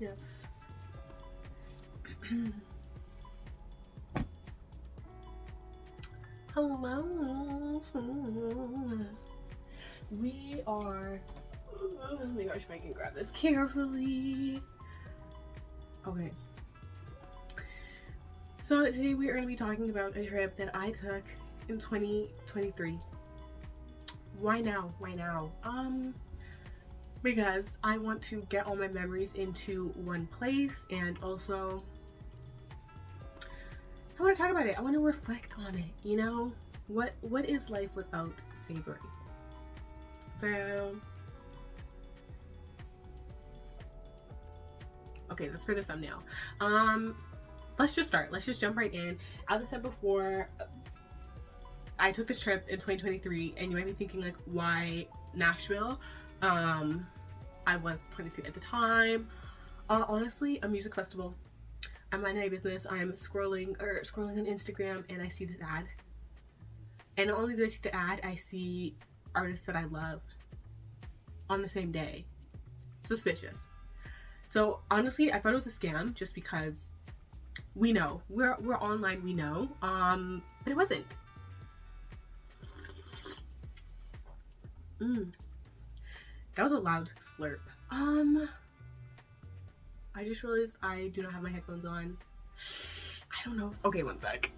Yes. Hello. We are. Oh my gosh, if I can grab this carefully. Okay. So today we are going to be talking about a trip that I took in 2023. Why now? Why now? Because I want to get all my memories into one place, and also I want to talk about it. I want to reflect on it. You know, what is life without savory? So, okay, that's for the thumbnail. Let's just start. Let's just jump right in. As I said before, I took this trip in 2023, and you might be thinking like, why Nashville? I was 23 at the time. Honestly, a music festival. I'm minding my business. I'm scrolling on Instagram, and I see this ad. And not only do I see the ad, I see artists that I love on the same day. Suspicious. So honestly, I thought it was a scam just because we know we're online. We know, but it wasn't. That was a loud slurp. I just realized I do not have my headphones on. I don't know. Okay, one sec.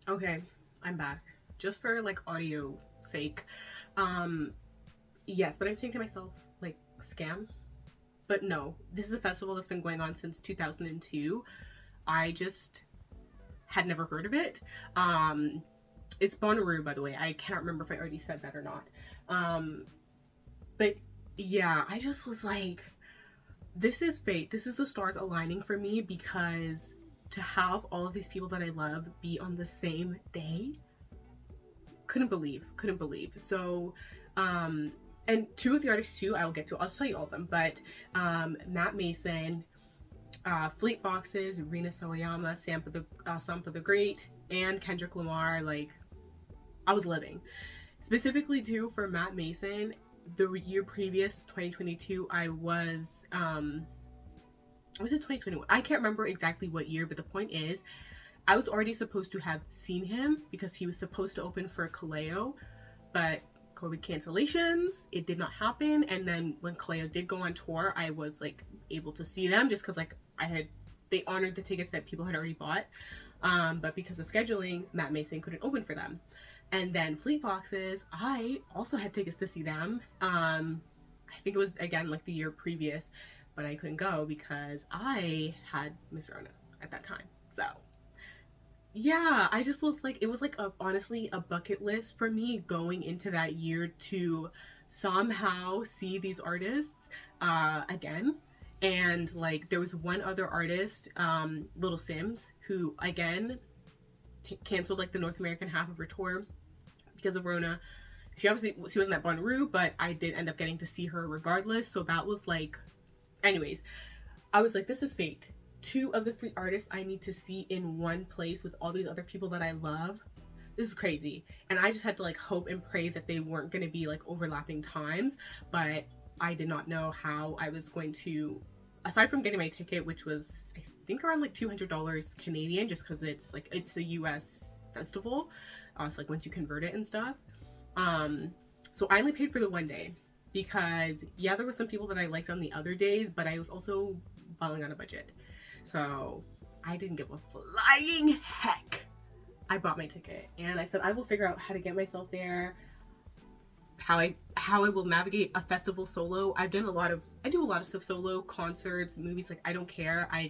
Okay, I'm back. Just for like audio sake. Yes, but I'm saying to myself, like, scam? But no, this is a festival that's been going on since 2002. I just had never heard of it. It's Bonaroo, by the way. I cannot remember if I already said that or not. But yeah, I just was like, this is fate. This is the stars aligning for me, because to have all of these people that I love be on the same day, couldn't believe. So, and two of the artists too, I'll tell you all of them, but Matt Mason, Fleet Foxes, Rina Sawayama, Sampa the Great, and Kendrick Lamar. Like, I was living. Specifically too, for Matt Mason, the year previous, 2022, I was it 2021? I can't remember exactly what year, but the point is, I was already supposed to have seen him because he was supposed to open for Kaleo, but COVID cancellations, it did not happen. And then when Kaleo did go on tour, I was like able to see them just because like they honored the tickets that people had already bought. But because of scheduling, Matt Mason couldn't open for them. And then Fleet Foxes, I also had tickets to see them. I think it was again like the year previous, but I couldn't go because I had Miss Rona at that time. So yeah, I just was like, it was like honestly a bucket list for me going into that year to somehow see these artists again. And like there was one other artist, Little Sims, who again canceled like the North American half of her tour because of Rona. She wasn't at Bonaroo, but I did end up getting to see her regardless. So that was like, anyways, I was like, this is fate. 2 of the 3 artists I need to see in one place with all these other people that I love. This is crazy. And I just had to like hope and pray that they weren't going to be like overlapping times, but I did not know how I was going to, aside from getting my ticket, which was I think around like $200 Canadian, just because it's a US festival. So like once you convert it and stuff. So I only paid for the one day because yeah, there were some people that I liked on the other days, but I was also balling on a budget. So I didn't give a flying heck. I bought my ticket and I said I will figure out how to get myself there, how I will navigate a festival solo. I do a lot of stuff solo, concerts, movies, like I don't care. I'm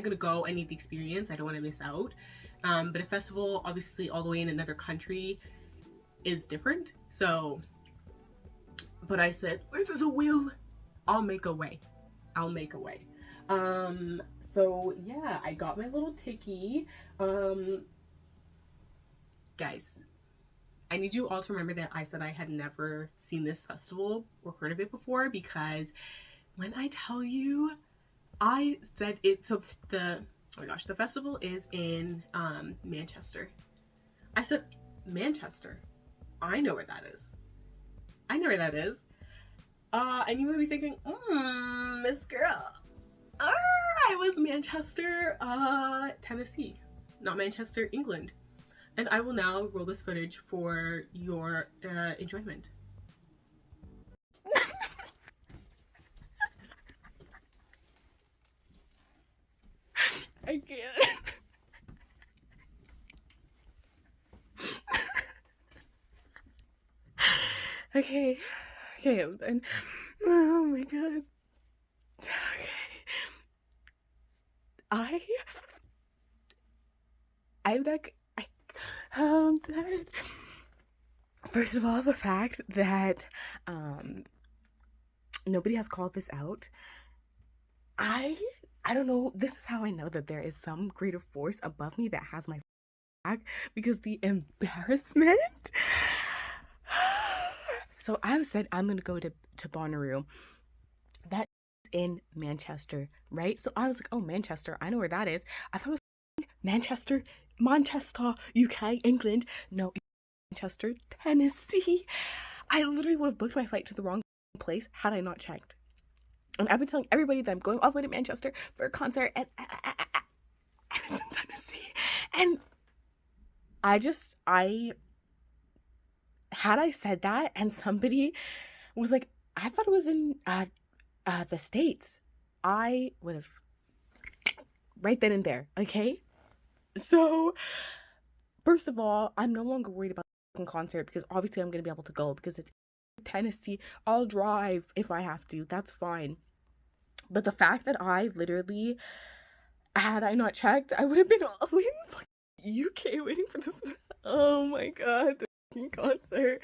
gonna go. I need the experience. I don't want to miss out. But a festival, obviously all the way in another country, is different. So, but I said, where there's a will, I'll make a way. So yeah, I got my little ticky. Guys, I need you all to remember that I said I had never seen this festival or heard of it before, because when I tell you, I said it, so oh my gosh, the festival is in Manchester. I said, Manchester? I know where that is. And you might be thinking, this girl. I was Manchester, Tennessee, not Manchester, England. And I will now roll this footage for your enjoyment. I can't. Okay, I'm done. Oh my god. Okay. I'm like, that. First of all, the fact that nobody has called this out. I don't know. This is how I know that there is some greater force above me that has my back, because the embarrassment. So I said I'm gonna go to Bonaroo. That in Manchester, right? So I was like, oh, Manchester, I know where that is. I thought it was Manchester, UK, England. No, Manchester, Tennessee. I literally would have booked my flight to the wrong place had I not checked. And I've been telling everybody that I'm going all the way to Manchester for a concert, and it's in Tennessee. And had I said that and somebody was like, I thought it was in the States, I would have right then and there, okay? So, first of all, I'm no longer worried about the concert because obviously I'm going to be able to go because it's Tennessee. I'll drive if I have to. That's fine. But the fact that I literally, had I not checked, I would have been all the way in the UK waiting for this. Oh my god, the concert.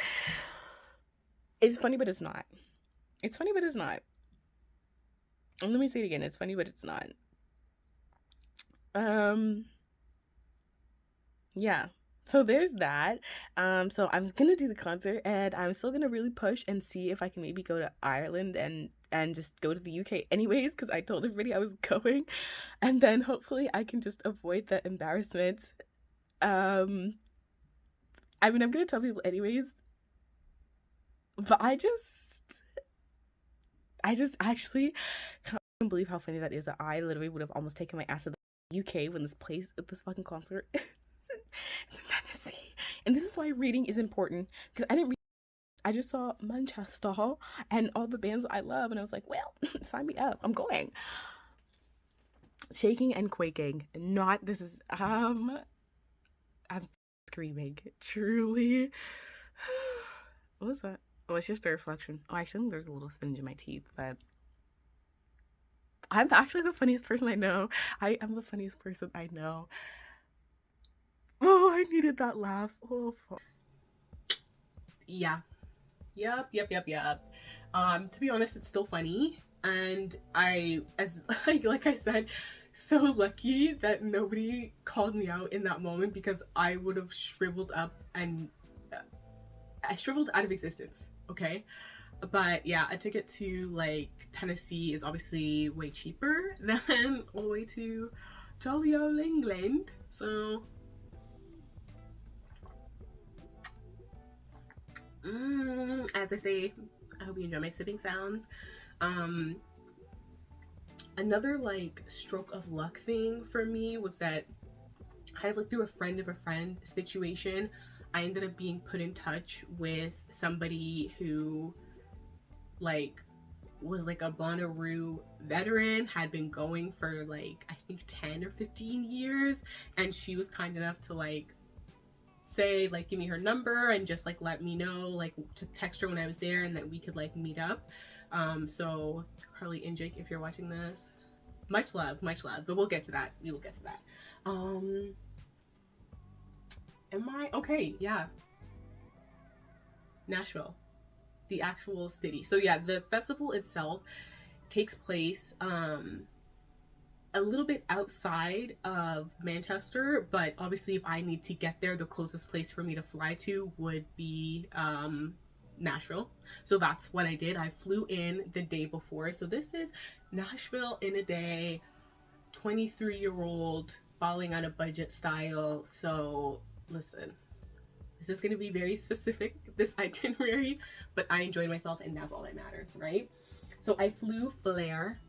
It's funny, but it's not. It's funny, but it's not. And let me say it again. It's funny, but it's not. Yeah. So there's that. So I'm gonna do the concert, and I'm still gonna really push and see if I can maybe go to Ireland and just go to the UK anyways, because I told everybody I was going, and then hopefully I can just avoid the embarrassment. I mean, I'm gonna tell people anyways, but I just actually can't believe how funny that is, that I literally would have almost taken my ass to the UK when this fucking concert is in Tennessee. And this is why reading is important, because I didn't read. I just saw Manchester and all the bands I love, and I was like, well, sign me up. I'm going. Shaking and quaking. Not this is I'm screaming. Truly. What was that? Oh, it's just a reflection. Oh, actually, I think there's a little spinach in my teeth, but I'm actually the funniest person I know. I am the funniest person I know. Oh, I needed that laugh. Oh, fuck. Yeah. Yep. To be honest, it's still funny. And as like I said, so lucky that nobody called me out in that moment, because I would have shriveled up and I shriveled out of existence. Okay. But yeah, a ticket to like Tennessee is obviously way cheaper than all the way to jolly old England. So as I say, I hope you enjoy my sipping sounds. Another like stroke of luck thing for me was that kind of like through a friend of a friend situation, I ended up being put in touch with somebody who like was like a Bonaroo veteran, had been going for like I think 10 or 15 years, and she was kind enough to like say like give me her number and just like let me know like to text her when I was there and that we could like meet up. So Harley and Jake, if you're watching this, much love, but we'll get to that. We will get to that. Am I okay? Yeah, Nashville, the actual city. So yeah, the festival itself takes place a little bit outside of Manchester, but obviously if I need to get there, the closest place for me to fly to would be Nashville. So that's what I did. I flew in the day before. So this is Nashville in a day, 23-year-old balling on a budget style. So listen, This is going to be very specific, this itinerary, but I enjoyed myself and that's all that matters, right? So I flew Flair.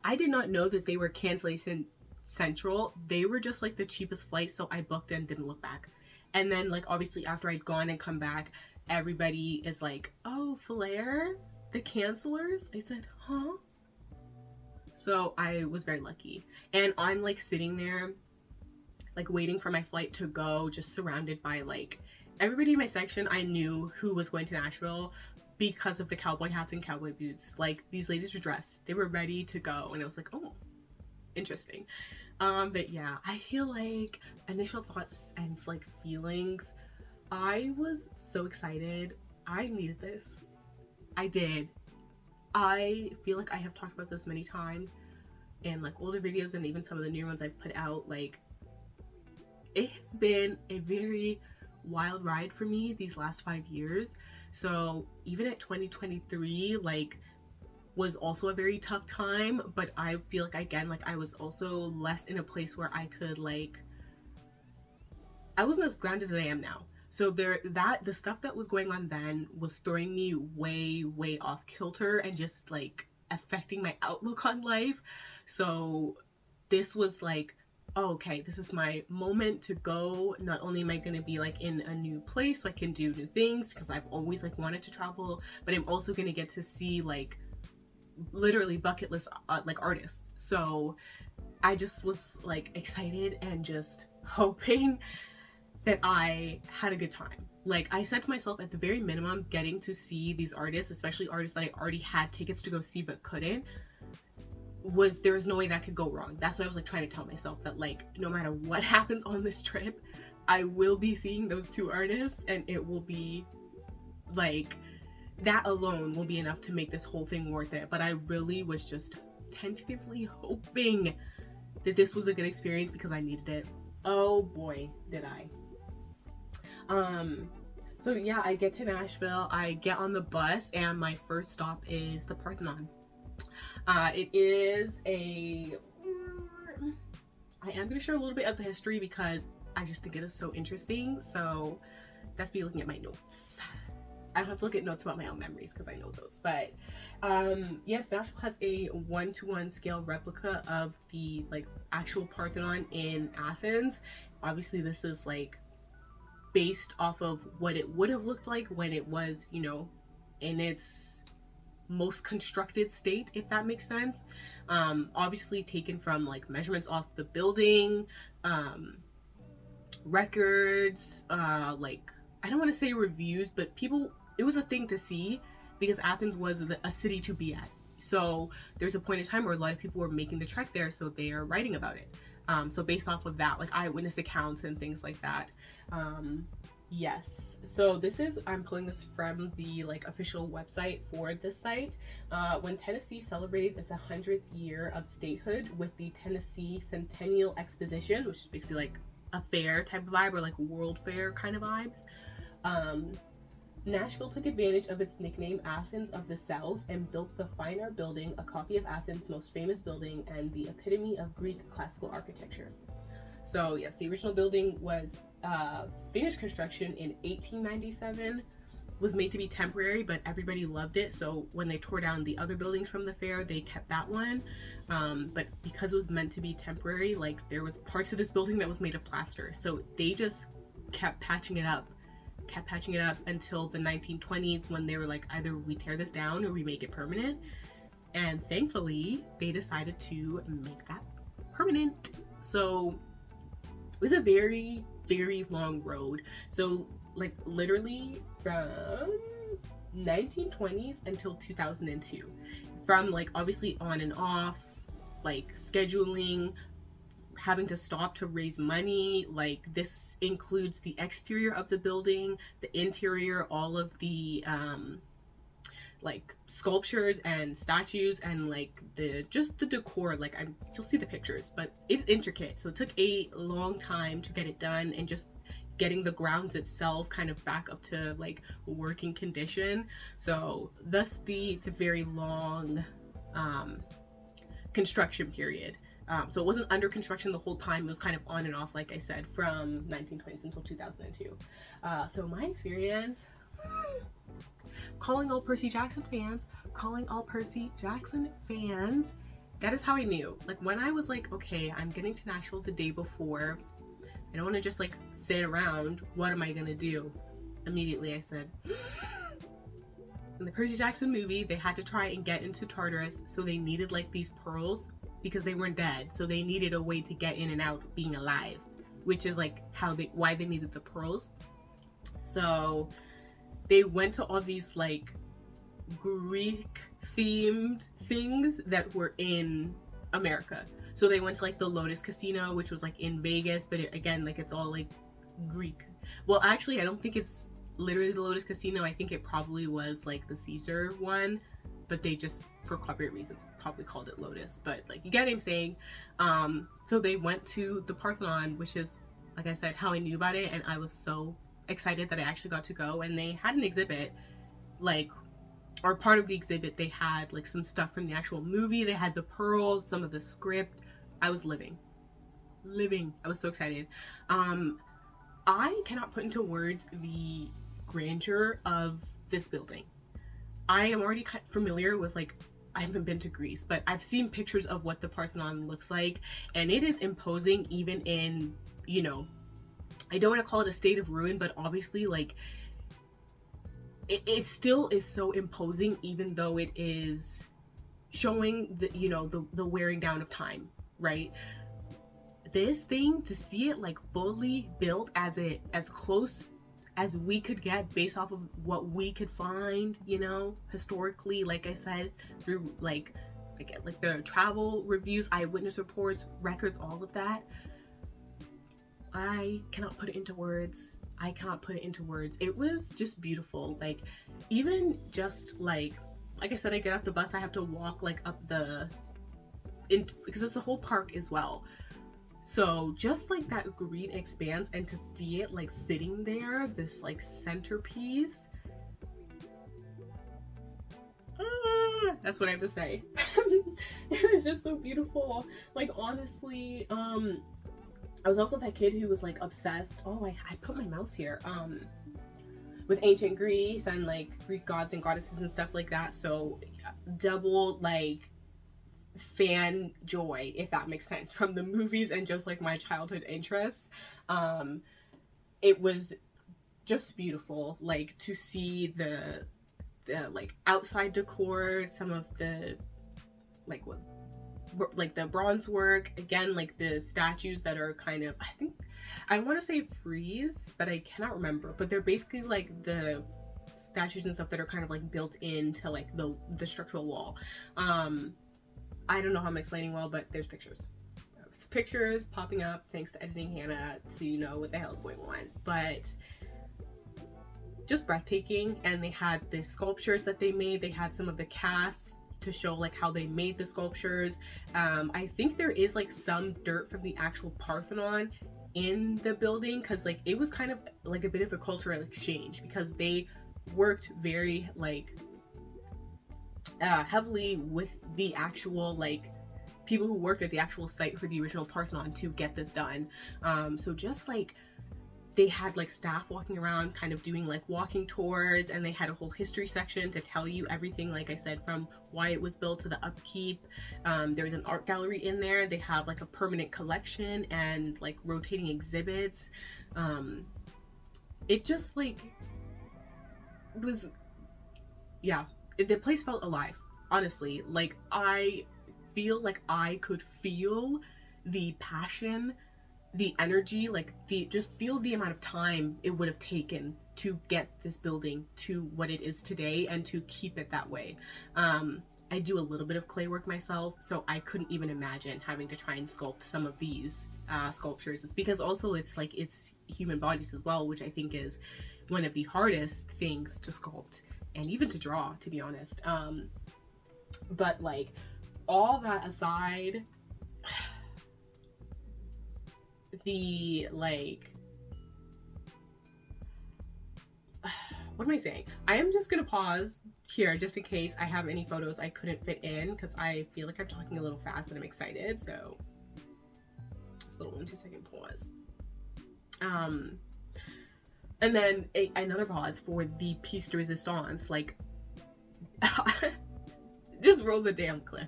I did not know that they were cancellation central. They were just like the cheapest flight, so I booked and didn't look back. And then like obviously after I'd gone and come back, everybody is like, oh, Flair, the cancelers? I said, huh? So I was very lucky. And I'm like sitting there like waiting for my flight to go, just surrounded by like everybody in my section. I knew who was going to Nashville because of the cowboy hats and cowboy boots. Like these ladies were dressed, they were ready to go, and I was like, oh, interesting. But yeah, I feel like initial thoughts and like feelings, I was so excited. I needed this. I did. I feel like I have talked about this many times in like older videos and even some of the new ones I've put out. Like, it has been a very wild ride for me these last 5 years. So even at 2023, like, was also a very tough time, but I feel like again, like I was also less in a place where I could like, I wasn't as grounded as I am now. So the stuff that was going on then was throwing me way off kilter and just like affecting my outlook on life. So this was like, oh, okay, this is my moment to go. Not only am I going to be like in a new place so I can do new things, because I've always like wanted to travel, but I'm also going to get to see like literally bucket list like artists. So I just was like excited and just hoping that I had a good time. Like I said to myself, at the very minimum, getting to see these artists, especially artists that I already had tickets to go see but couldn't, there was no way that could go wrong. That's what I was like trying to tell myself, that like no matter what happens on this trip, I will be seeing those two artists, and it will be like, that alone will be enough to make this whole thing worth it. But I really was just tentatively hoping that this was a good experience because I needed it. Oh boy, did I. So yeah, I get to Nashville, I get on the bus, and my first stop is the Parthenon. It is I am going to share a little bit of the history because I just think it is so interesting. So that's me looking at my notes. I don't have to look at notes about my own memories because I know those. But yes, Nashville has a 1-to-1 scale replica of the like actual Parthenon in Athens. Obviously, this is like based off of what it would have looked like when it was, you know, in its most constructed state, if that makes sense. Obviously taken from like measurements off the building, records, like, I don't want to say reviews, but people, it was a thing to see because Athens was a city to be at. So there's a point in time where a lot of people were making the trek there, so they are writing about it. So based off of that, like eyewitness accounts and things like that. Yes, so this is, I'm pulling this from the like official website for this site. When Tennessee celebrated its 100th year of statehood with the Tennessee Centennial Exposition, which is basically like a fair type of vibe, or like World Fair kind of vibes, Nashville took advantage of its nickname Athens of the South and built the Fine Art Building, a copy of Athens' most famous building and the epitome of Greek classical architecture. So yes, the original building was finished construction in 1897, was made to be temporary, but everybody loved it. So when they tore down the other buildings from the fair, they kept that one. But because it was meant to be temporary, like there was parts of this building that was made of plaster. So they just kept patching it up until the 1920s, when they were like, either we tear this down or we make it permanent. And thankfully they decided to make that permanent. So it was a very long road. So like literally from 1920s until 2002, from like obviously on and off, like scheduling, having to stop to raise money. Like this includes the exterior of the building, the interior, all of the like sculptures and statues, and like the decor. Like you'll see the pictures, but it's intricate. So it took a long time to get it done, and just getting the grounds itself kind of back up to like working condition. So thus the very long construction period. So it wasn't under construction the whole time. It was kind of on and off, like I said, from 1920s until 2002. So my experience, calling all Percy Jackson fans, that is how I knew. Like when I was like, okay, I'm getting to Nashville the day before, I don't want to just like sit around, what am I gonna do? Immediately I said, in the Percy Jackson movie, they had to try and get into Tartarus, so they needed like these pearls because they weren't dead, so they needed a way to get in and out being alive, which is like why they needed the pearls. So they went to all these like Greek themed things that were in America. So they went to like the Lotus Casino, which was like in Vegas, but again, like it's all like Greek. Well, actually, I don't think it's literally the Lotus Casino. I think it probably was like the Caesar one, but they just, for copyright reasons, probably called it Lotus. But like, you get what I'm saying. So they went to the Parthenon, which is, like I said, how I knew about it, and I was so excited that I actually got to go. And they had an exhibit, like, or part of the exhibit, they had like some stuff from the actual movie. They had the pearls, some of the script. I was living. I was so excited. I cannot put into words the grandeur of this building. I am already kind of familiar with, like, I haven't been to Greece, but I've seen pictures of what the Parthenon looks like, and it is imposing even in, you know, I don't want to call it a state of ruin, but obviously, like, it still is so imposing, even though it is showing the, you know, the wearing down of time, right? This thing, to see it like fully built as close as we could get based off of what we could find, you know, historically, like I said, through like the travel reviews, eyewitness reports, records, all of that. I cannot put it into words. It was just beautiful. Like, even just like I said, I get off the bus, I have to walk like up because it's a whole park as well. So just like that green expanse, and to see it like sitting there, this like centerpiece, that's what I have to say. It was just so beautiful. Like, honestly, I was also that kid who was like obsessed. Oh, I put my mouse here. With ancient Greece and like Greek gods and goddesses and stuff like that. So double like fan joy, if that makes sense, from the movies and just like my childhood interests. It was just beautiful, like, to see the like outside decor, some of the like the bronze work, again, like the statues that are kind of, I want to say frieze, but I cannot remember, but they're basically like the statues and stuff that are kind of like built into like the structural wall. I don't know how I'm explaining well, but there's pictures. It's pictures popping up thanks to editing Hannah to know what the hell is going on. But just breathtaking. And they had the sculptures that they made. They had some of the casts to show like how they made the sculptures. I think there is like some dirt from the actual Parthenon in the building, because like it was kind of like a bit of a cultural exchange, because they worked very like heavily with the actual like people who worked at the actual site for the original Parthenon to get this done. So just like they had like staff walking around kind of doing like walking tours, and they had a whole history section to tell you everything, like I said, from why it was built to the upkeep. There was an art gallery in there. They have like a permanent collection and like rotating exhibits. It just like was, yeah, the place felt alive, honestly. Like, I feel like I could feel the passion, the energy, like just feel the amount of time it would have taken to get this building to what it is today and to keep it that way. I do a little bit of clay work myself, so I couldn't even imagine having to try and sculpt some of these sculptures. It's because also it's like it's human bodies as well, which I think is one of the hardest things to sculpt and even to draw, to be honest. But like, all that aside, the like, what am I saying? I am just gonna pause here just in case I have any photos I couldn't fit in, because I feel like I'm talking a little fast, but I'm excited. So little 1 2-second pause. And then another pause for the piece de resistance. Like, just roll the damn clip.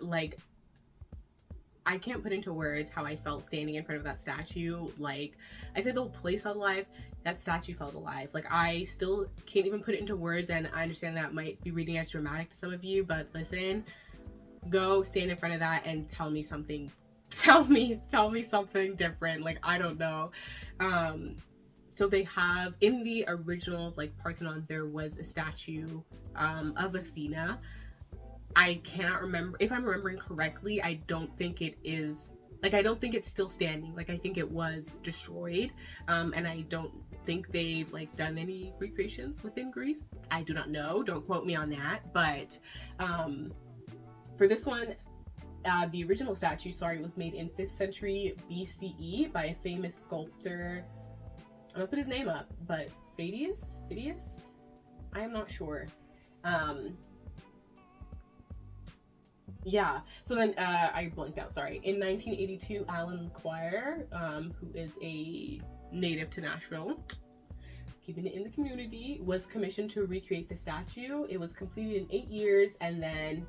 Like, I can't put into words how I felt standing in front of that statue. Like, I said the whole place felt alive. That statue felt alive. Like, I still can't even put it into words, and I understand that might be reading as dramatic to some of you, but listen, go stand in front of that and tell me something. Tell me something different. Like, I don't know. So they have, in the original, like, Parthenon, there was a statue of Athena. I cannot remember, if I'm remembering correctly, I don't think it is, like, I don't think it's still standing. Like, I think it was destroyed, and I don't think they've, like, done any recreations within Greece. I do not know, don't quote me on that, but for this one, the original statue, was made in 5th century BCE by a famous sculptor. I'm gonna put his name up, but Phidias? I am not sure. Yeah, so then I blanked out, sorry. In 1982, Alan Quire, who is a native to Nashville, keeping it in the community, was commissioned to recreate the statue. It was completed in 8 years, and then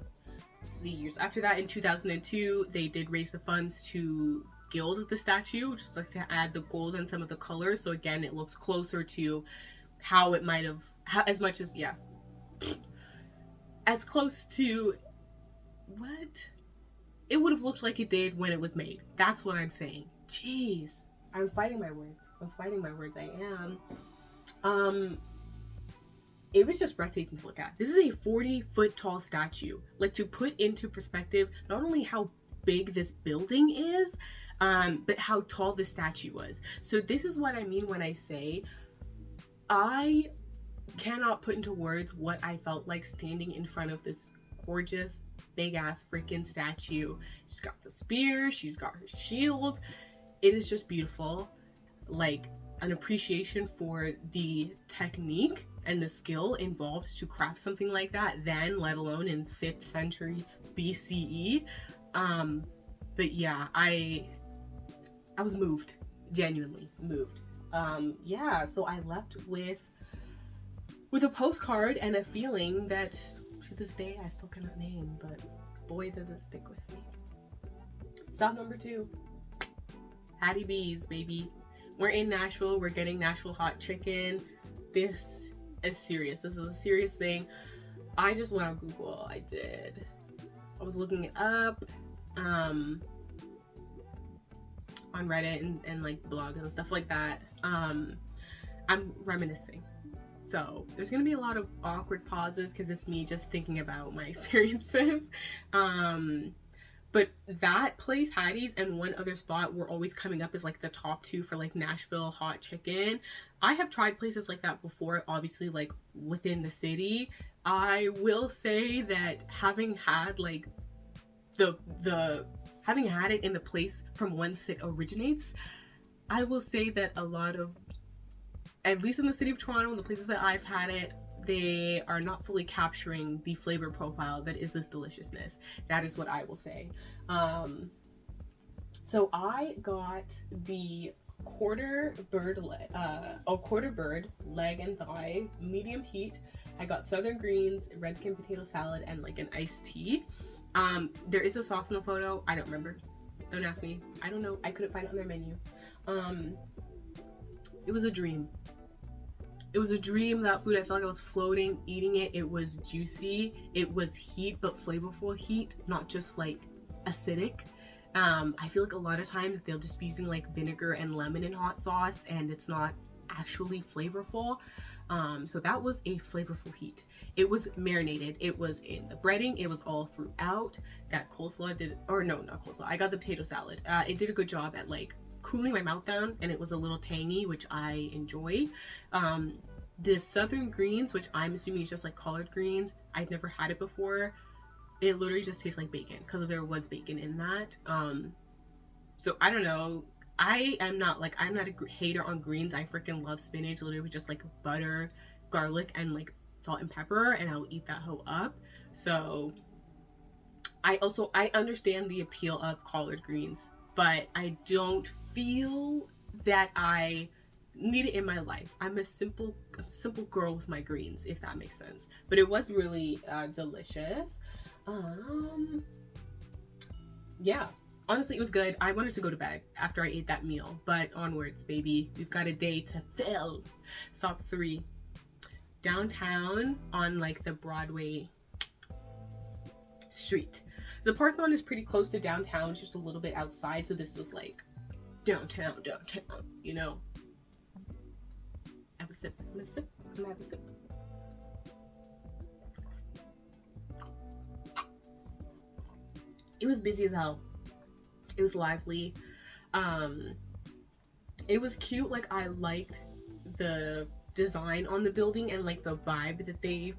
3 years after that, in 2002, they did raise the funds to gild the statue, which is like to add the gold and some of the colors. So again, it looks closer to how it might have, as much as, yeah, as close to what it would have looked like it did when it was made. That's what I'm saying. Jeez, I'm fighting my words. I am. It was just breathtaking to look at. This is a 40-foot tall statue. Like, to put into perspective, not only how big this building is, but how tall this statue was. So this is what I mean when I say I cannot put into words what I felt like standing in front of this gorgeous big ass freaking statue. She's got the spear, she's got her shield. It is just beautiful. Like, an appreciation for the technique and the skill involved to craft something like that then, let alone in 5th century BCE. But yeah, I was moved, genuinely moved. Yeah, so I left with a postcard and a feeling that to this day I still cannot name, but boy does it stick with me. Stop number 2, Hattie B's, baby. We're in Nashville, we're getting Nashville hot chicken. This is serious. This is a serious thing. I just went on Google. I was looking it up on Reddit and like blogs and stuff like that. I'm reminiscing. So there's gonna be a lot of awkward pauses because it's me just thinking about my experiences. But that place, Hattie's, and one other spot were always coming up as like the top 2 for like Nashville hot chicken. I have tried places like that before, obviously, like within the city. I will say that having had like having had it in the place from whence it originates, I will say that a lot of, at least in the city of Toronto, the places that I've had it, they are not fully capturing the flavor profile that is this deliciousness. That is what I will say. So I got the quarter bird leg and thigh, medium heat. I got southern greens, red skin potato salad, and like an iced tea. There is a sauce in the photo. I don't remember. Don't ask me. I don't know. I couldn't find it on their menu. It was a dream. It was a dream, that food. I felt like I was floating eating it. It was juicy. It was heat, but flavorful heat, not just like acidic. I feel like a lot of times they'll just be using like vinegar and lemon in hot sauce and it's not actually flavorful. So that was a flavorful heat. It was marinated. It was in the breading. It was all throughout. That coleslaw did, or no, not coleslaw. I got the potato salad. It did a good job at like cooling my mouth down, and it was a little tangy, which I enjoy. The southern greens, which I'm assuming is just like collard greens, I've never had it before. It literally just tastes like bacon because there was bacon in that. So I don't know. I'm not a hater on greens. I freaking love spinach, literally with just like butter, garlic, and like salt and pepper, and I'll eat that whole up. So I understand the appeal of collard greens, but I don't feel that I need it in my life. I'm a simple girl with my greens, if that makes sense. But it was really delicious. Um, yeah, honestly, it was good. I wanted to go to bed after I ate that meal, but onwards, baby. We've got a day to fill. Stop 3, downtown on like the Broadway street. The Parthenon is pretty close to downtown, it's just a little bit outside, so this was like downtown, you know. Have a sip, I'm gonna have a sip. It was busy as hell. It was lively. It was cute. Like, I liked the design on the building and like the vibe that they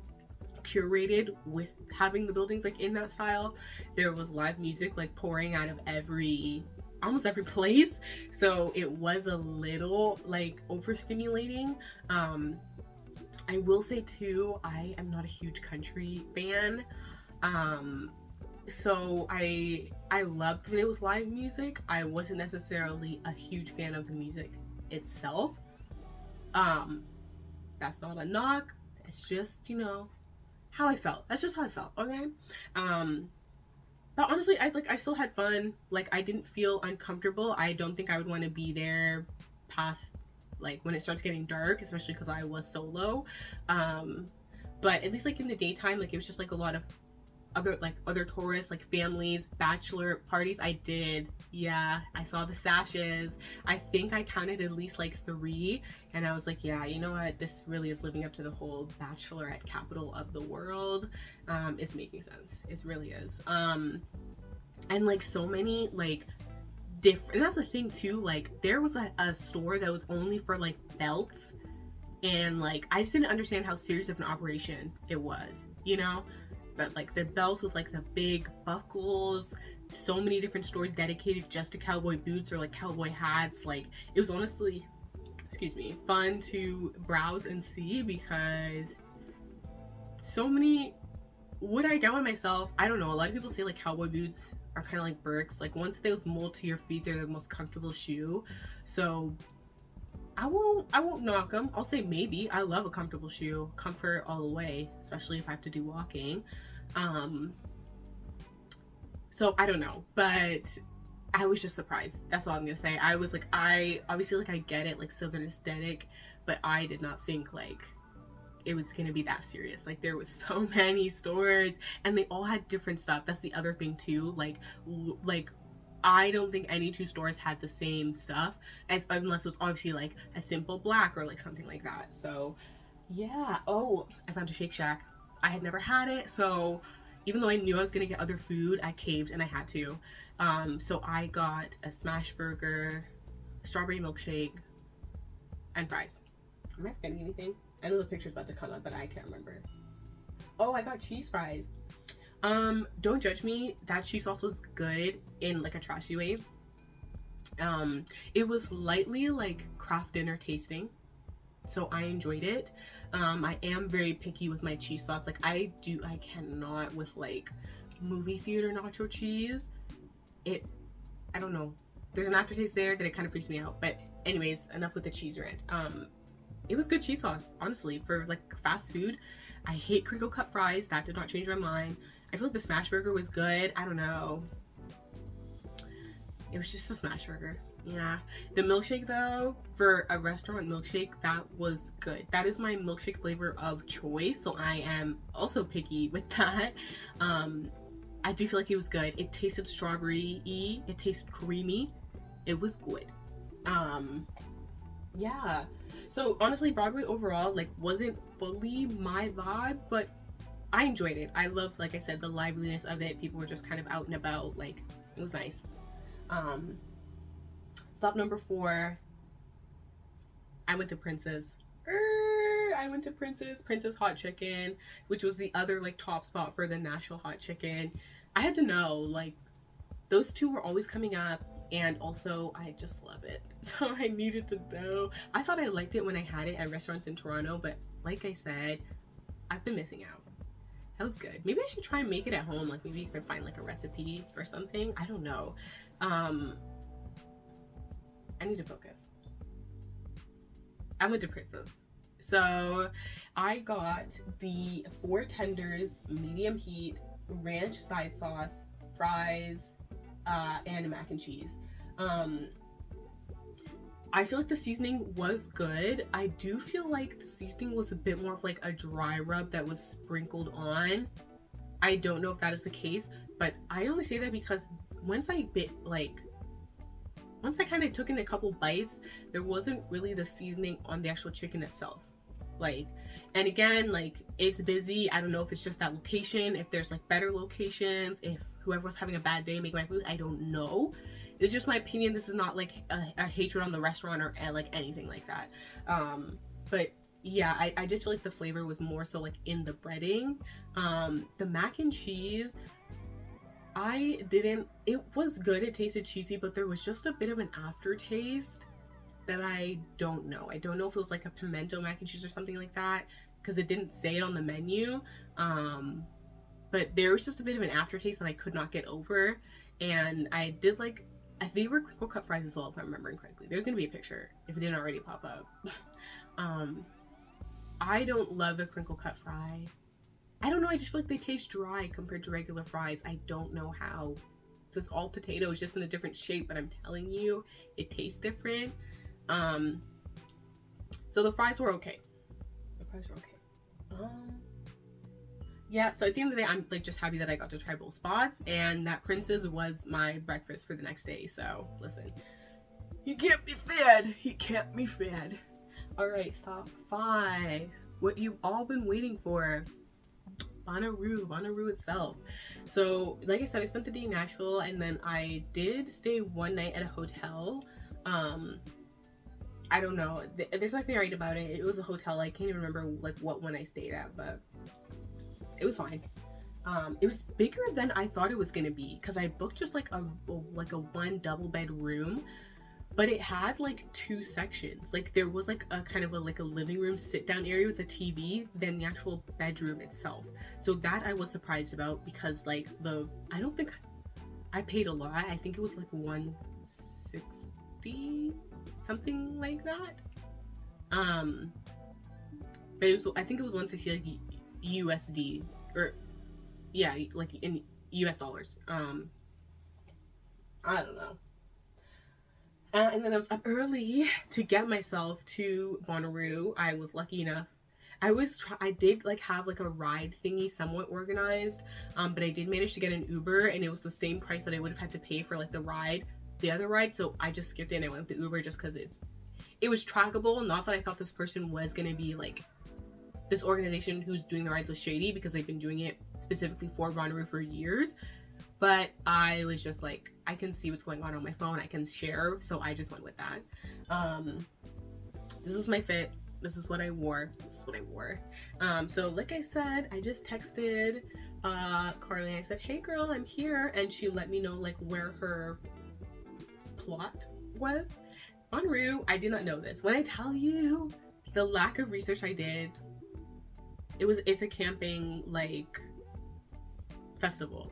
curated with having the buildings like in that style. There was live music like pouring out of almost every place, so it was a little like overstimulating. I will say too, I am not a huge country fan, so I loved that it was live music. I wasn't necessarily a huge fan of the music itself. That's not a knock, it's just, you know, how I felt. That's just how I felt, okay? But honestly, I still had fun. Like, I didn't feel uncomfortable. I don't think I would want to be there past like when it starts getting dark, especially because I was solo. But at least like in the daytime, like it was just like a lot of other tourists, like families, bachelor parties. Yeah, I saw the sashes. I think I counted at least like 3, and I was like, yeah, you know what, this really is living up to the whole bachelorette capital of the world. It's making sense, it really is. And like so many like different, and that's the thing too, like there was a store that was only for like belts, and like I just didn't understand how serious of an operation it was, you know. But like the belts with like the big buckles, so many different stores dedicated just to cowboy boots or like cowboy hats. Like it was honestly, excuse me, fun to browse and see, because so many, would I doubt myself? I don't know. A lot of people say like cowboy boots are kind of like Birks. Like once those mold to your feet, they're the most comfortable shoe. So I won't knock them. I'll say maybe. I love a comfortable shoe. Comfort all the way, especially if I have to do walking. So I don't know, but I was just surprised. That's all I'm gonna say. I was like, I obviously like I get it, like Southern aesthetic, but I did not think like it was gonna be that serious. Like there was so many stores, and they all had different stuff. That's the other thing too. Like I don't think any 2 stores had the same stuff, unless it was obviously like a simple black or like something like that. So yeah. Oh, I found a Shake Shack. I had never had it, so even though I knew I was gonna get other food, I caved and I had to. So I got a smash burger, strawberry milkshake, and fries. Am I forgetting anything? I know the picture's about to come up, but I can't remember. Oh, I got cheese fries. Don't judge me, that cheese sauce was good in like a trashy way. It was lightly like craft dinner tasting, so I enjoyed it. I am very picky with my cheese sauce. Like I cannot with like movie theater nacho cheese. I don't know, there's an aftertaste there that it kind of freaks me out. But anyways, enough with the cheese rant. It was good cheese sauce, honestly, for like fast food. I hate crinkle cut fries. That did not change my mind. I feel like the smash burger was good. I don't know. It was just a smash burger. Yeah. The milkshake though, for a restaurant milkshake, that was good. That is my milkshake flavor of choice. So I am also picky with that. I do feel like it was good. It tasted strawberry-y. It tasted creamy. It was good. Yeah. So honestly, Broadway overall like wasn't fully my vibe, but I enjoyed it. I loved, like I said, the liveliness of it. People were just kind of out and about. Like it was nice. Stop number 4. I went to Prince's. Prince's Hot Chicken, which was the other like top spot for the Nashville hot chicken. I had to know, like those 2 were always coming up. And also, I just love it. So I needed to know. I thought I liked it when I had it at restaurants in Toronto, but like I said, I've been missing out. That was good. Maybe I should try and make it at home. Like maybe you can find like a recipe or something. I don't know. I need to focus. I went to Prince's. So I got the 4 tenders, medium heat, ranch side sauce, fries, and mac and cheese. I feel like the seasoning was good. I do feel like the seasoning was a bit more of like a dry rub that was sprinkled on. I don't know if that is the case, but I only say that because once I kind of took in a couple bites, there wasn't really the seasoning on the actual chicken itself. Like, and again, like, it's busy. I don't know if it's just that location, if there's like better locations, if whoever's having a bad day making my food, I don't know. It's just my opinion. This is not like a hatred on the restaurant or like anything like that. But yeah, I just feel like the flavor was more so like in the breading. The mac and cheese, it was good. It tasted cheesy, but there was just a bit of an aftertaste that I don't know. I don't know if it was like a pimento mac and cheese or something like that, because it didn't say it on the menu. But there was just a bit of an aftertaste that I could not get over. And I did like, they were crinkle cut fries as well, if I'm remembering correctly. There's gonna be a picture if it didn't already pop up. I don't love a crinkle cut fry. I don't know, I just feel like they taste dry compared to regular fries. I don't know how. So it's all potatoes, just in a different shape, but I'm telling you, it tastes different. So the fries were okay. Yeah, so at the end of the day, I'm like just happy that I got to try both spots, and that Prince's was my breakfast for the next day. So listen, he can't be fed. He can't be fed. All right, top 5. What you've all been waiting for. Bonaroo itself. So like I said, I spent the day in Nashville, and then I did stay one night at a hotel. I don't know, there's nothing right about it. It was a hotel. I can't even remember like what one I stayed at, but it was fine. It was bigger than I thought it was gonna be, because I booked just like a one double bed room, but it had like 2 sections. Like there was like a kind of a living room sit down area with a TV, then the actual bedroom itself. So that I was surprised about, because like I don't think I paid a lot. I think it was like $160, something like that. But it was, I think it was $160 like USD, or yeah, like in US dollars. I don't know. And then I was up early to get myself to Bonaroo. I was lucky enough. I did like have like a ride thingy somewhat organized, but I did manage to get an Uber, and it was the same price that I would have had to pay for like the other ride. So I just skipped it and I went with the Uber just because it was trackable. Not that I thought this person was gonna be like, this organization who's doing the rides was shady, because they've been doing it specifically for Bonaroo for years. But I was just like, I can see what's going on my phone. I can share. So I just went with that. This was my fit. This is what I wore. So like I said, I just texted Carly. I said, hey girl, I'm here. And she let me know like where her plot was. Bonaroo, I did not know this. When I tell you the lack of research I did, it's a camping like festival.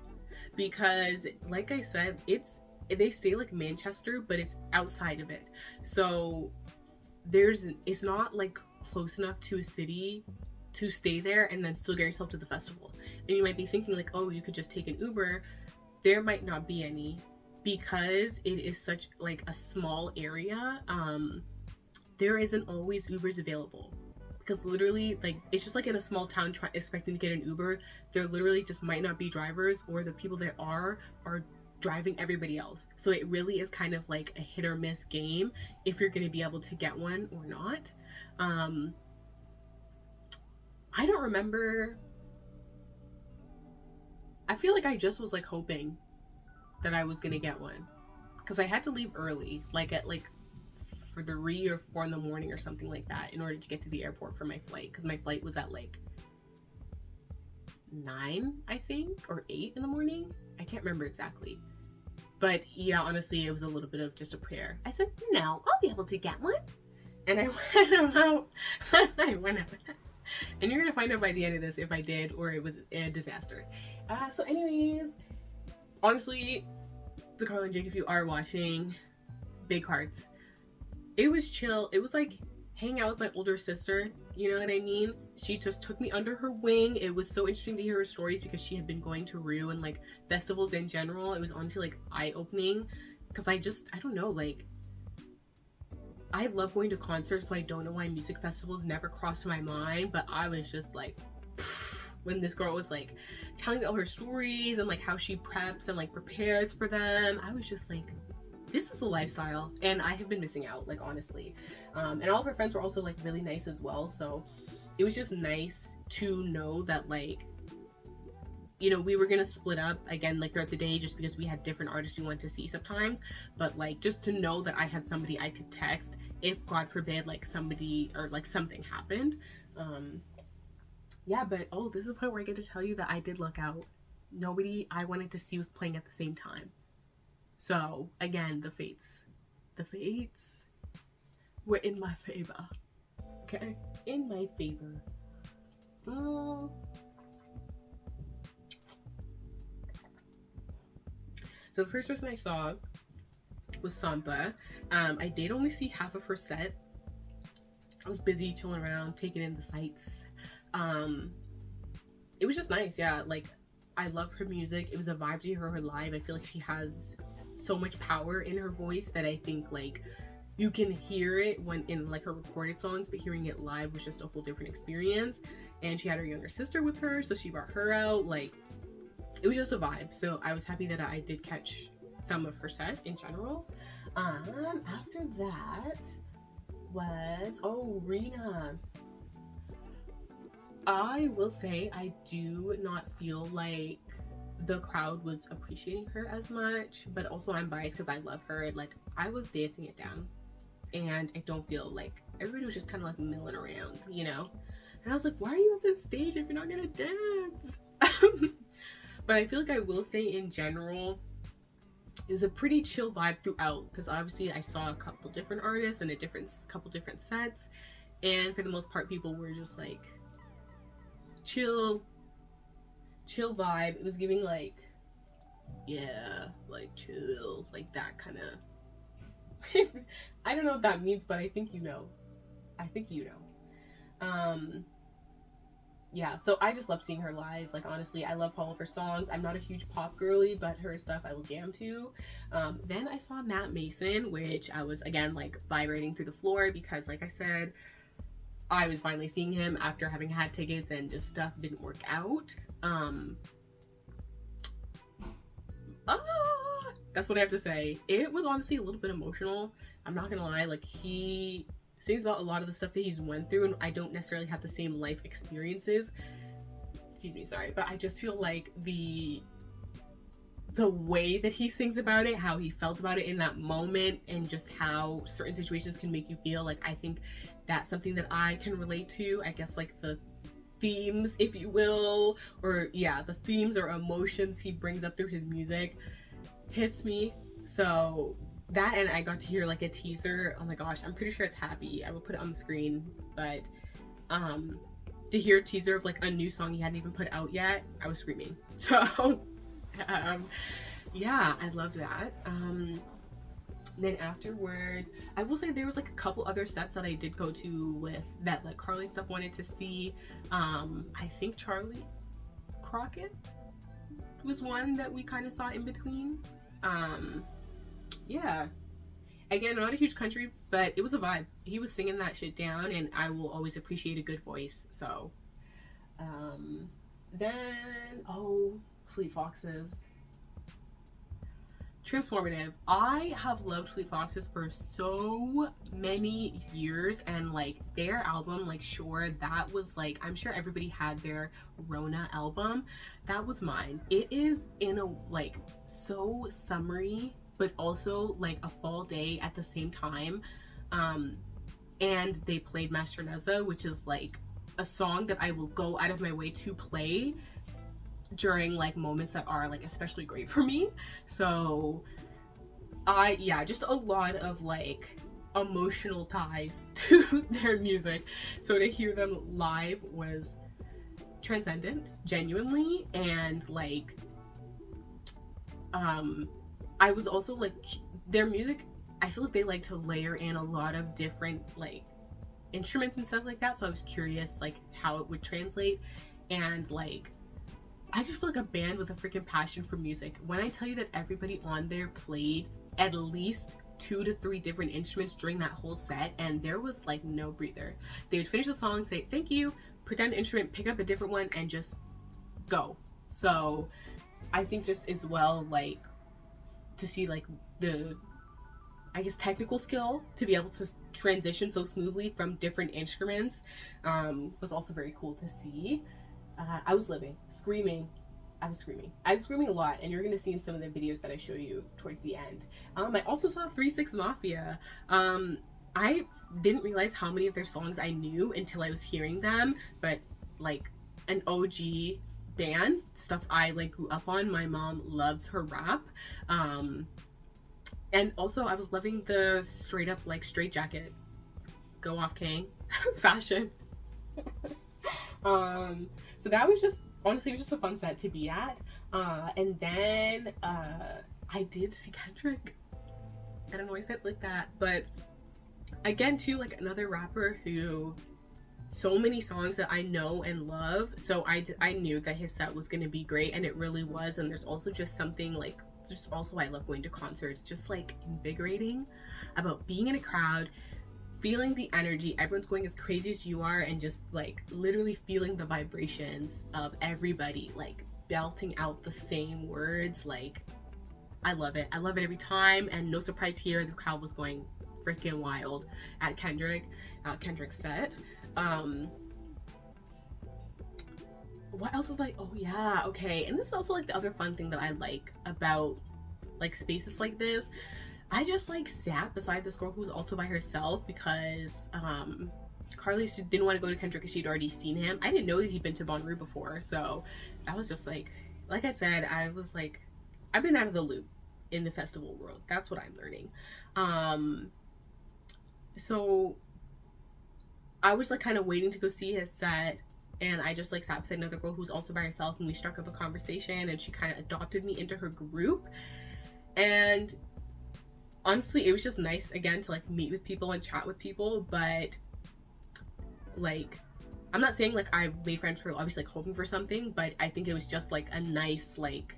Because like I said, they say like Manchester, but it's outside of it. So it's not like close enough to a city to stay there and then still get yourself to the festival. And you might be thinking like, oh, you could just take an Uber. There might not be any, because it is such like a small area. There isn't always Ubers available. Because literally, like, it's just like in a small town expecting to get an Uber, there literally just might not be drivers, or the people there are driving everybody else. So it really is kind of like a hit or miss game if you're going to be able to get one or not. I don't remember. I feel like I just was like hoping that I was going to get one, because I had to leave early, like at like for 3 or 4 in the morning or something like that, in order to get to the airport for my flight, because my flight was at like 9, I think, or 8 in the morning. I can't remember exactly, But yeah, honestly, it was a little bit of just a prayer. I said, no, I'll be able to get one. And I went out. I went out. And you're gonna find out by the end of this if I did or it was a disaster. So anyways, honestly, to Carl and Jake, if you are watching, big hearts. It was chill. It was like hanging out with my older sister, you know what I mean? She just took me under her wing. It was so interesting to hear her stories because she had been going to Rue and like festivals in general. It was honestly like eye-opening because I don't know, like I love going to concerts, so I don't know why music festivals never crossed my mind, but I was just like when this girl was like telling me all her stories and like how she preps and like prepares for them. I was just like, this is a lifestyle, and I have been missing out, like honestly. And all of her friends were also like really nice as well, so it was just nice to know that like, you know, we were gonna split up again like throughout the day just because we had different artists we wanted to see sometimes, but like just to know that I had somebody I could text if God forbid like somebody or like something happened. Yeah, but oh, this is the point where I get to tell you that I did look out. Nobody I wanted to see was playing at the same time. So again, the fates were in my favor. Okay, in my favor. So the first person I saw was Sampa. I did only see half of her set. I was busy chilling around, taking in the sights. It was just nice, yeah. Like, I love her music. It was a vibe to hear her live. I feel like she has so much power in her voice that I think like you can hear it when in like her recorded songs, but hearing it live was just a whole different experience. And she had her younger sister with her, so she brought her out. Like, it was just a vibe. So I was happy that I did catch some of her set in general. After that was Rena. I will say I do not feel like the crowd was appreciating her as much, but also I'm biased because I love her. Like, I was dancing it down, and I don't feel like everybody was just kind of like milling around, you know? And I was like, why are you on this stage if you're not gonna dance? But I feel like I will say in general, it was a pretty chill vibe throughout because obviously I saw a couple different artists and couple different sets, and for the most part people were just like chill vibe. It was giving like, yeah, like chill, like that kind of I don't know what that means, but I think you know. Yeah, so I just love seeing her live. Like, honestly, I love all of her songs. I'm not a huge pop girly, but her stuff I will jam to. Then I saw Matt Mason, which I was again like vibrating through the floor because, like I said, I was finally seeing him after having had tickets and just stuff didn't work out. That's what I have to say. It was honestly a little bit emotional. I'm not gonna lie. Like, he sings about a lot of the stuff that he's went through, and I don't necessarily have the same life experiences. Excuse me, sorry, but I just feel like the way that he sings about it, how he felt about it in that moment, and just how certain situations can make you feel, like, I think that's something that I can relate to. I guess like the themes, if you will, or yeah, the themes or emotions he brings up through his music hits me. So that, and I got to hear like a teaser. Oh my gosh, I'm pretty sure it's Happy. I will put it on the screen, but to hear a teaser of like a new song he hadn't even put out yet, I was screaming. So yeah, I loved that. Then afterwards, I will say there was like a couple other sets that I did go to with that like Carly stuff wanted to see. I think Charlie Crockett was one that we kind of saw in between. Yeah, again, I'm not a huge country, but it was a vibe. He was singing that shit down, and I will always appreciate a good voice. So then Fleet Foxes, transformative. I have loved Fleet Foxes for so many years, and like their album, like, sure, that was like, I'm sure everybody had their Rona album. That was mine. It is in a like so summery, but also like a fall day at the same time. And they played Master Neza, which is like a song that I will go out of my way to play during like moments that are like especially great for me. So Yeah, just a lot of like emotional ties to their music. So to hear them live was transcendent, genuinely. And like I was also like, their music, I feel like they like to layer in a lot of different like instruments and stuff like that. So I was curious like how it would translate. And like I just feel like a band with a freaking passion for music. When I tell you that everybody on there played at least 2 to 3 different instruments during that whole set, and there was like no breather. They would finish the song, say thank you, put down an instrument, pick up a different one, and just go. So I think just as well, like to see like the, I guess, technical skill to be able to transition so smoothly from different instruments was also very cool to see. I was living, screaming. I was screaming a lot, and you're gonna see in some of the videos that I show you towards the end. I also saw 3-6 Mafia. I didn't realize how many of their songs I knew until I was hearing them, but like an OG band, stuff I like grew up on. My mom loves her rap. And also I was loving the straight up like straight jacket, go off King fashion. So that was just, honestly, it was just a fun set to be at. And then I did see Kendrick. I don't know why I said it like that, but again too, like another rapper who, so many songs that I know and love. So I knew that his set was gonna be great, and it really was. And there's also just something like, just also I love going to concerts, just like invigorating about being in a crowd, feeling the energy, everyone's going as crazy as you are, and just like literally feeling the vibrations of everybody like belting out the same words. Like I love it every time. And no surprise here, the crowd was going freaking wild at Kendrick's set. What else was like, oh yeah, okay. And this is also like the other fun thing that I like about like spaces like this. I just like sat beside this girl who was also by herself because Carly didn't want to go to Kendrick because she'd already seen him. I didn't know that he'd been to Bonaroo before, so I was just like I said, I was like, I've been out of the loop in the festival world. That's what I'm learning. So I was like kind of waiting to go see his set, and I just like sat beside another girl who's also by herself, and we struck up a conversation, and she kind of adopted me into her group. And honestly, it was just nice again to like meet with people and chat with people. But like, I'm not saying like I made friends for obviously like hoping for something, but I think it was just like a nice, like,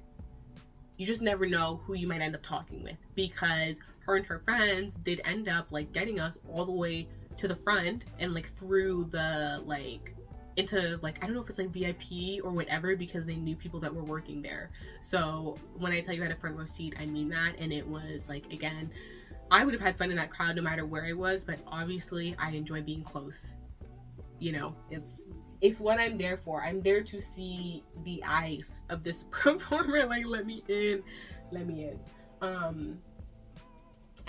you just never know who you might end up talking with, because her and her friends did end up like getting us all the way to the front and like through the like into like, I don't know if it's like VIP or whatever, because they knew people that were working there. So when I tell you I had a front row seat, I mean that. And it was like, again, I would have had fun in that crowd no matter where I was, but obviously I enjoy being close. You know, it's what I'm there for. I'm there to see the eyes of this performer. Like, let me in.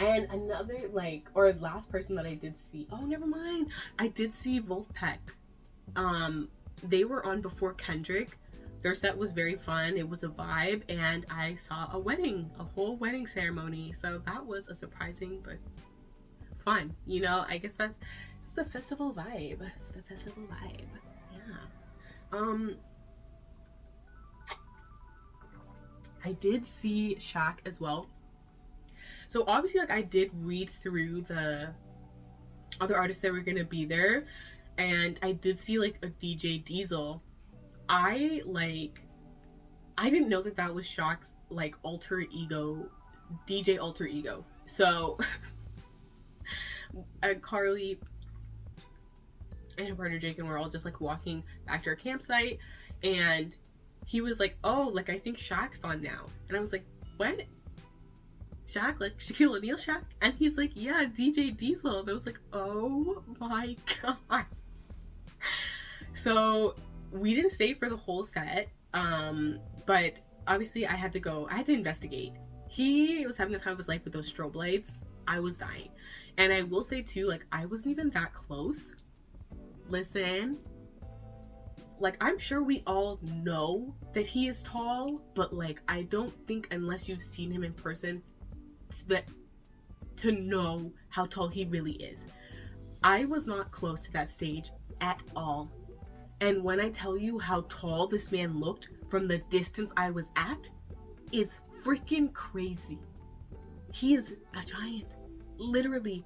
And another like, or last person that I did see, oh never mind, I did see Wolfpack. They were on before Kendrick. Their set was very fun. It was a vibe, and I saw a whole wedding ceremony. So that was a surprising but fun. You know, I guess it's the festival vibe. Yeah. I did see Shaq as well. So obviously, like, I did read through the other artists that were gonna be there, and I did see like a DJ Diesel. I didn't know that was Shaq's like alter ego, DJ alter ego. So Carly and her partner Jake and we're all just like walking back to our campsite, and he was like, oh, like I think Shaq's on now. And I was like, what? Shaq, like Shaquille O'Neal Shaq? And he's like, yeah, DJ Diesel. And I was like, oh my god. So we didn't stay for the whole set, but obviously I had to investigate. He was having the time of his life with those strobe lights. I was dying. And I will say too, like, I wasn't even that close. Listen, like, I'm sure we all know that he is tall, but like, I don't think unless you've seen him in person, that to know how tall he really is. I was not close to that stage at all. And when I tell you how tall this man looked from the distance I was at, is freaking crazy. He is a giant, literally.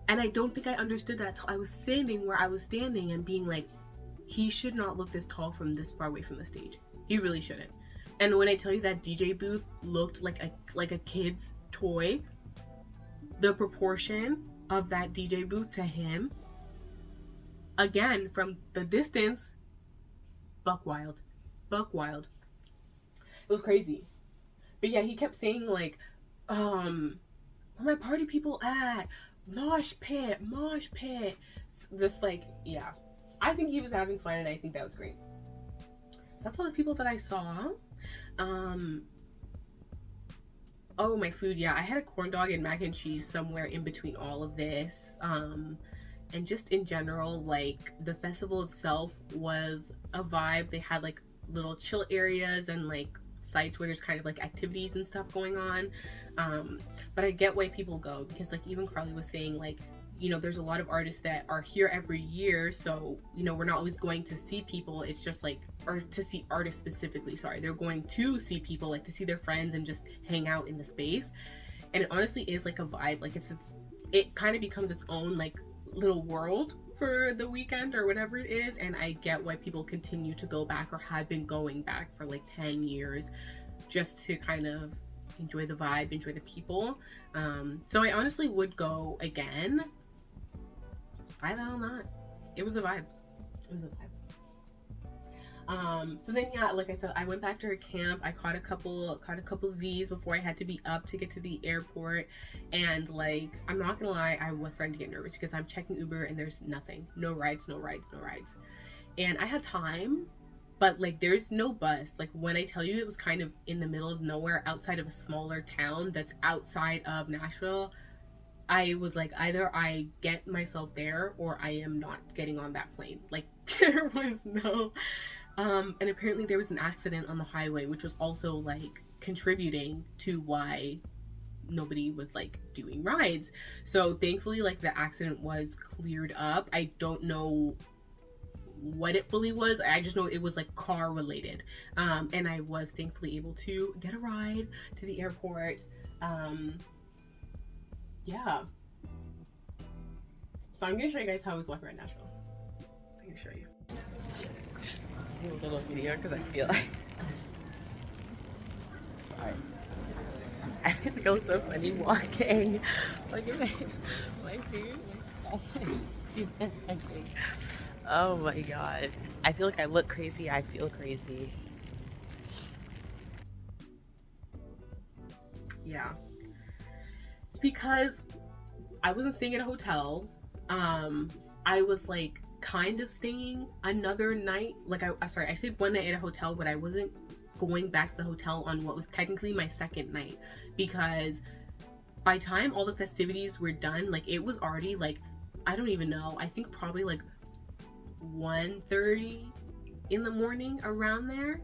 And I don't think I understood that till I was standing where I was standing and being like, he should not look this tall from this far away from the stage. He really shouldn't. And when I tell you that DJ booth looked like a kid's toy, the proportion of that DJ booth to him, again, from the distance, buck wild. Buck wild. It was crazy. But yeah, he kept saying like, where my party people at? Mosh pit. Just like, yeah. I think he was having fun and I think that was great. So that's all the people that I saw. Oh, my food. Yeah, I had a corn dog and mac and cheese somewhere in between all of this. And just in general, like, the festival itself was a vibe. They had like little chill areas and like sites where there's kind of like activities and stuff going on. But I get why people go, because like even Carly was saying, like, you know, there's a lot of artists that are here every year, so, you know, we're not always going to see people. It's just like, or to see artists specifically, sorry, they're going to see people, like to see their friends and just hang out in the space. And it honestly is like a vibe. Like it kind of becomes its own like little world for the weekend or whatever it is. And I get why people continue to go back or have been going back for like 10 years just to kind of enjoy the vibe, enjoy the people. So I honestly would go again. I don't know. It was a vibe. So then, yeah, like I said, I went back to her camp. I caught a couple Z's before I had to be up to get to the airport. And like, I'm not gonna lie, I was starting to get nervous because I'm checking Uber and there's nothing. No rides. And I had time, but like there's no bus. Like when I tell you it was kind of in the middle of nowhere outside of a smaller town that's outside of Nashville, I was like, either I get myself there or I am not getting on that plane. Like there was no, and apparently there was an accident on the highway, which was also like contributing to why nobody was like doing rides. So thankfully, like the accident was cleared up. I don't know what it fully was. I just know it was like car related. And I was thankfully able to get a ride to the airport. Yeah. So I'm gonna show you guys how I was walking around Nashville. I'm gonna show you. Do a little video because I feel like sorry. I feel like I look so funny walking. Look at my food. Stupid. Oh my god. I feel like I look crazy. I feel crazy. Yeah. It's because I wasn't staying at a hotel. I was like kind of staying another night. Like I stayed one night at a hotel, but I wasn't going back to the hotel on what was technically my second night, because by time all the festivities were done, like it was already like, I don't even know, I think probably like 1:30 in the morning, around there.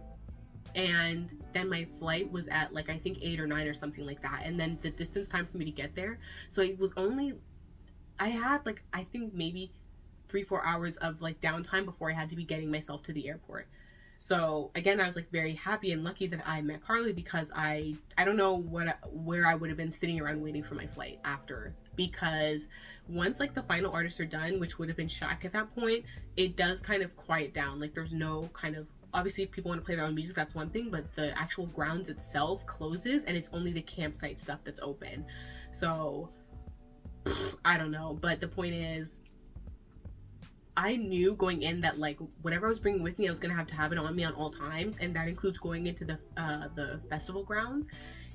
And then my flight was at like I think 8 or 9 or something like that, and then the distance time for me to get there, so it was only, I had like I think maybe 3-4 hours of like downtime before I had to be getting myself to the airport. So again, I was like very happy and lucky that I met Carly, because I don't know where I would have been sitting around waiting for my flight after, because once like the final artists are done, which would have been Shaq at that point, it does kind of quiet down. Like there's no kind of, obviously if people want to play their own music, that's one thing, but the actual grounds itself closes and it's only the campsite stuff that's open. So I don't know, but the point is, I knew going in that like whatever I was bringing with me, I was gonna have to have it on me on all times, and that includes going into the festival grounds.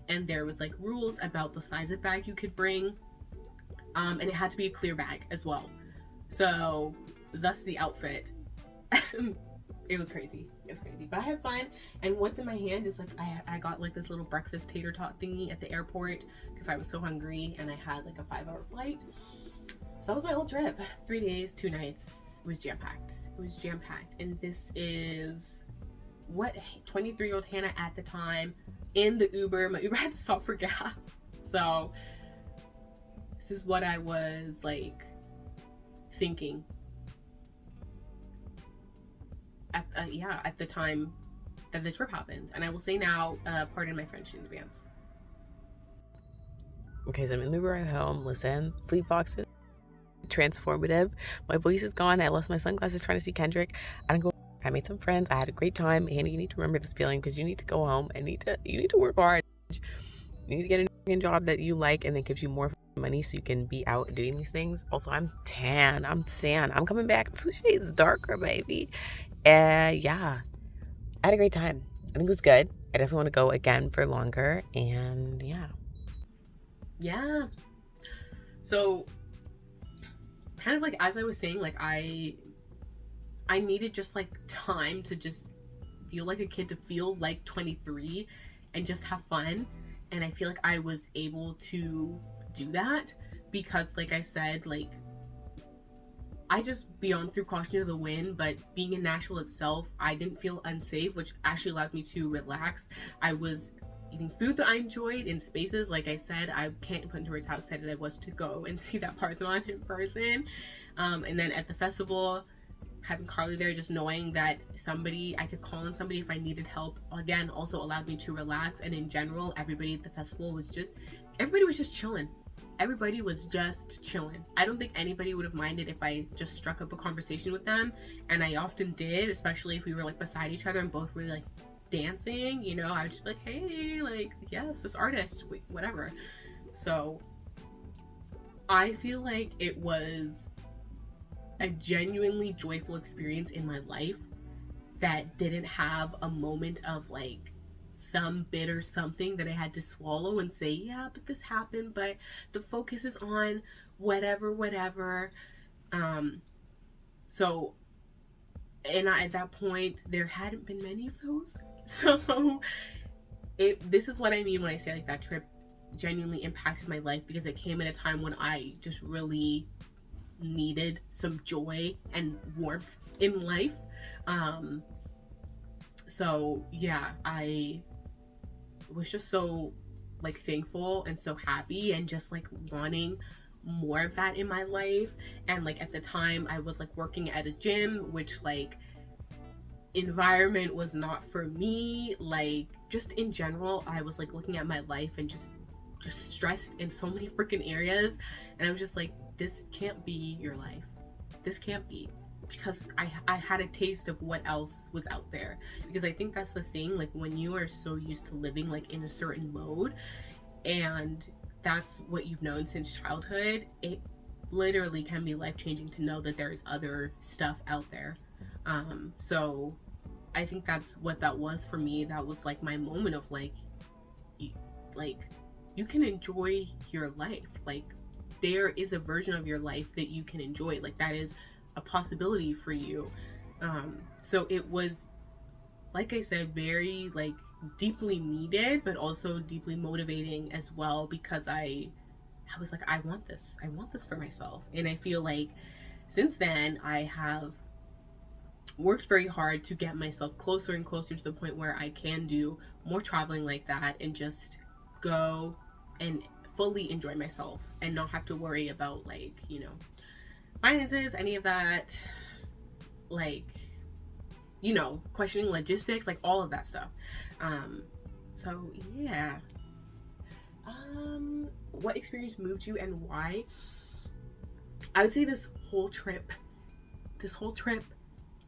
And there was like rules about the size of bag you could bring, and it had to be a clear bag as well. So thus the outfit. It was crazy. But I had fun. And what's in my hand is like I got like this little breakfast tater tot thingy at the airport because I was so hungry, and I had like a 5-hour flight. So that was my whole trip. 3 days, 2 nights. It was jam-packed. And this is what 23-year-old Hannah at the time in the Uber. My Uber had to stop for gas. So this is what I was like thinking at the time that the trip happened. And I will say now, pardon my French in advance. Okay, so I'm in the ride home. Listen, Fleet Foxes, transformative. My voice is gone. I lost my sunglasses trying to see Kendrick. I didn't go. I made some friends. I had a great time. Annie, you need to remember this feeling because you need to go home and you need to work hard. You need to get a job that you like and that gives you more money so you can be out doing these things. Also, I'm tan. I'm coming back 2 shades darker, baby. Yeah, I had a great time. I think it was good. I definitely want to go again for longer. And yeah. So kind of like as I was saying, like I needed just like time to just feel like a kid, to feel like 23 and just have fun. And I feel like I was able to do that because, like I said, like I just beyond through caution of the wind, but being in Nashville itself, I didn't feel unsafe, which actually allowed me to relax. I was eating food that I enjoyed in spaces. Like I said, I can't put into words how excited I was to go and see that Parthenon in person. And then at the festival, having Carly there, just knowing that somebody I could call on somebody if I needed help, again, also allowed me to relax. And in general, everybody at the festival was just chilling. Everybody was just chilling. I don't think anybody would have minded if I just struck up a conversation with them, and I often did, especially if we were like beside each other and both really like dancing, you know. I would just be like, hey, like, yes, this artist, whatever. So I feel like it was a genuinely joyful experience in my life that didn't have a moment of like some bitter something that I had to swallow and say, yeah, but this happened, but the focus is on whatever. So, and at that point, there hadn't been many of those. So, this is what I mean when I say like that trip genuinely impacted my life, because it came at a time when I just really needed some joy and warmth in life. So yeah, I was just so like thankful and so happy and just like wanting more of that in my life. And like at the time I was like working at a gym, which like environment was not for me. Like just in general, I was like looking at my life and just stressed in so many freaking areas, and I was just like, this can't be your life. This can't be, because I had a taste of what else was out there. Because I think that's the thing, like when you are so used to living like in a certain mode and that's what you've known since childhood, it literally can be life-changing to know that there's other stuff out there. So I think that's what that was for me. That was like my moment of like you can enjoy your life. Like there is a version of your life that you can enjoy. Like that is a possibility for you. So it was, like I said, very like deeply needed, but also deeply motivating as well, because I was like, I want this for myself. And I feel like since then I have worked very hard to get myself closer and closer to the point where I can do more traveling like that and just go and fully enjoy myself and not have to worry about like, you know, finances, any of that, like, you know, questioning logistics, like all of that stuff. So yeah. What experience moved you and why? I would say this whole trip,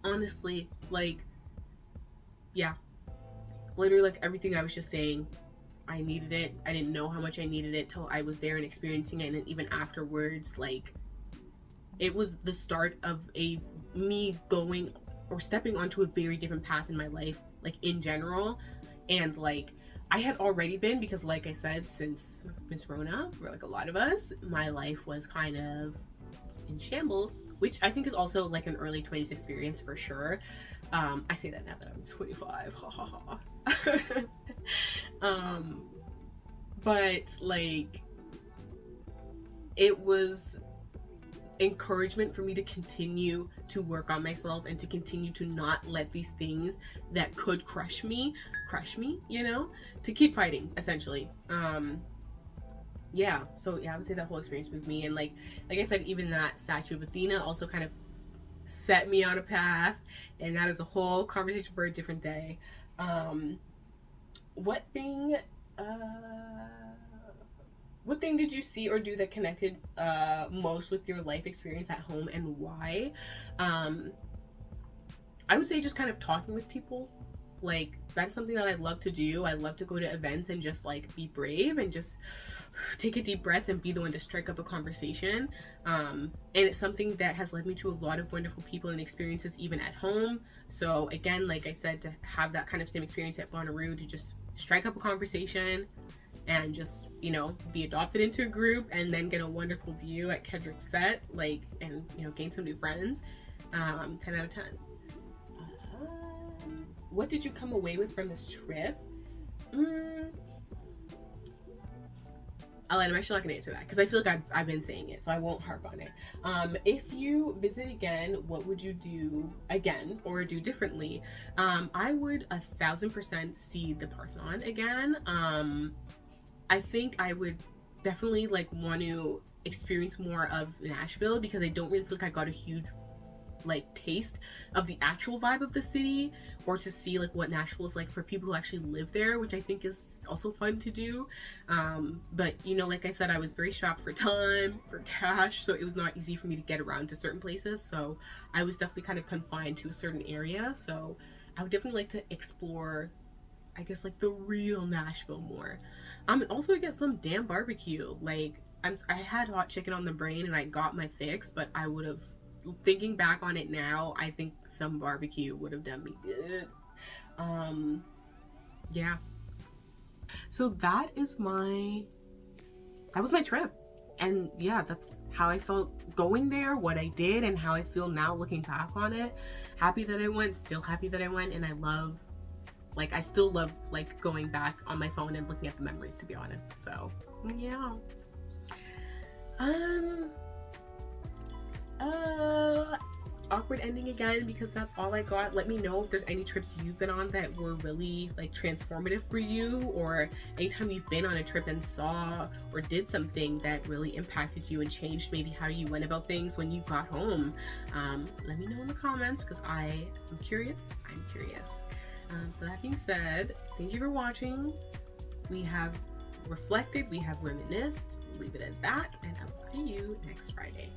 honestly, like, yeah, literally like everything I was just saying, I needed it. I didn't know how much I needed it till I was there and experiencing it. And then even afterwards, like, it was the start of me going or stepping onto a very different path in my life, like in general. And like I had already been, because like I said, since Miss Rona, for like a lot of us, my life was kind of in shambles, which I think is also like an early 20s experience for sure. I say that now that I'm 25. Ha ha ha. But like it was encouragement for me to continue to work on myself and to continue to not let these things that could crush me, you know, to keep fighting essentially. yeah, so yeah, I would say that whole experience moved me, and like I said, even that statue of Athena also kind of set me on a path, and that is a whole conversation for a different day. Um, what thing? Uh, what thing did you see or do that connected most with your life experience at home, and why? Um, I would say just kind of talking with people. Like, that's something that I love to do. I love to go to events and just like be brave and just take a deep breath and be the one to strike up a conversation. And it's something that has led me to a lot of wonderful people and experiences even at home. So again, like I said, to have that kind of same experience at Bonaroo, to just strike up a conversation and just, you know, be adopted into a group and then get a wonderful view at Kendrick's set, like, and, you know, gain some new friends. 10 out of 10. What did you come away with from this trip? I'm actually not gonna answer that because I feel like I've been saying it, so I won't harp on it. If you visit again, what would you do again or do differently? I would 1,000% see the Parthenon again. I think I would definitely like want to experience more of Nashville because I don't really feel like I got a huge like taste of the actual vibe of the city, or to see like what Nashville is like for people who actually live there, which I think is also fun to do. But you know, like I said, I was very strapped for time, for cash, so it was not easy for me to get around to certain places, so I was definitely kind of confined to a certain area. So I would definitely like to explore, I guess, like the real Nashville more. And also get some damn barbecue. Like, I had hot chicken on the brain and I got my fix, but I would have, thinking back on it now, I think some barbecue would have done me good. Yeah. So that was my trip. And yeah, that's how I felt going there, what I did, and how I feel now looking back on it. Happy that I went, still happy that I went, and I still love like going back on my phone and looking at the memories, to be honest. So yeah. Awkward ending again because that's all I got. Let me know if there's any trips you've been on that were really like transformative for you, or anytime you've been on a trip and saw or did something that really impacted you and changed maybe how you went about things when you got home. Let me know in the comments because I'm curious. So that being said, thank you for watching. We have reflected, we have reminisced. We'll leave it at that, and I will see you next Friday.